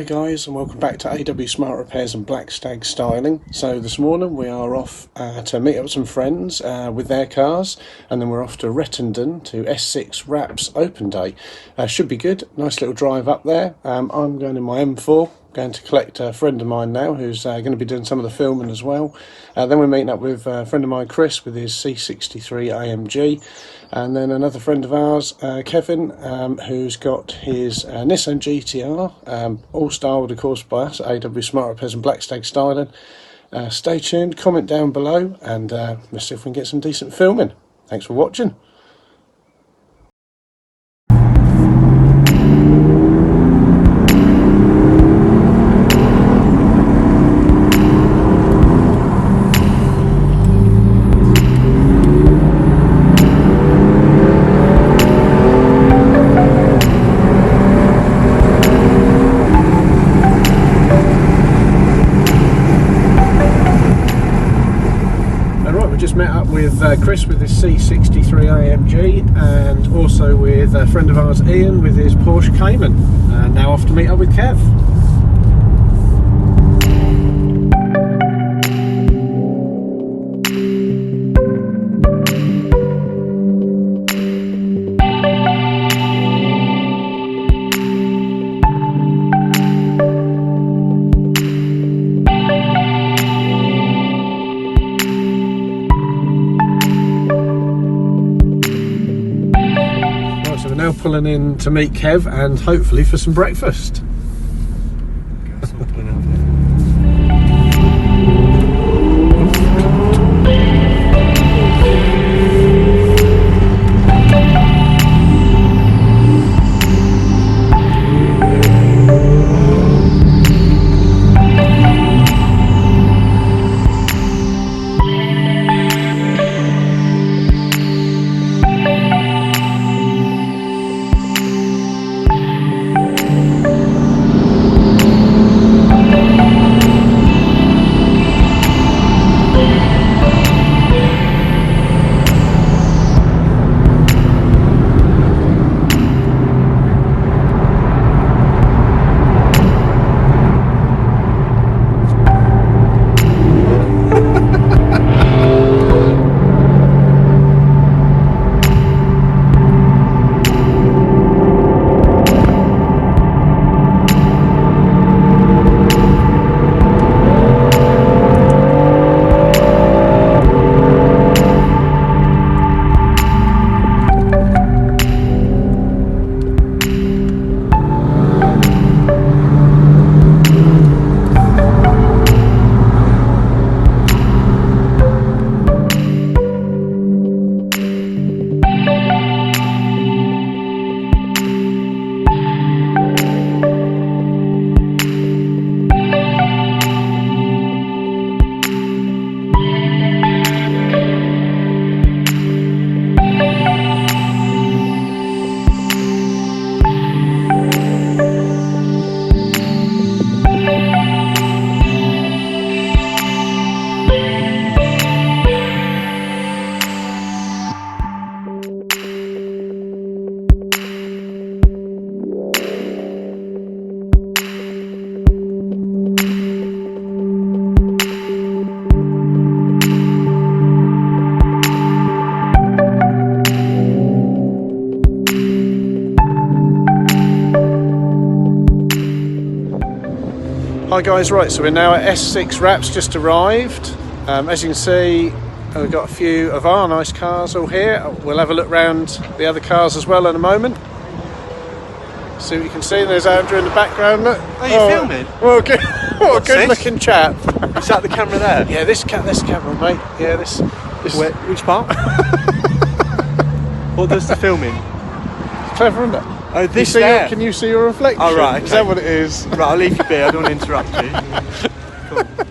guys, and welcome back to AW Smart Repairs and Black Stag Styling. So this morning we are off to meet up with some friends with their cars, and then we're off to Rettendon to S6 Wraps Open Day. Should be good, nice little drive up there. I'm going in my M4, going to collect a friend of mine now who's going to be doing some of the filming as well. Then we're meeting up with a friend of mine, Chris, with his C63 AMG, and then another friend of ours, Kevin, who's got his Nissan GTR, all styled of course by us at AW Smart Repairs and Black Stag Styling. Stay tuned, comment down below, and let's see if we can get some decent filming. Thanks for watching. Met up with Chris with his C63 AMG, and also with a friend of ours, Ian, with his Porsche Cayman, and now off to meet up with Kev. Now pulling in to meet Kev and hopefully for some breakfast. Hi guys, right, so we're now at S6 Wraps, just arrived. As you can see, we've got a few of our nice cars all here. We'll have a look round the other cars as well in a moment. See what you can see. There's Andrew in the background. Look. Are you filming? Well, good, what a good looking chap. Is that the camera there? Yeah, this camera, mate. Yeah, this Which part? What does the filming? Clever, isn't it? Oh, this there. Can you see your reflection? Oh, right. Okay. Is that what it is? Right, I'll leave you be. I don't want to interrupt you. Cool.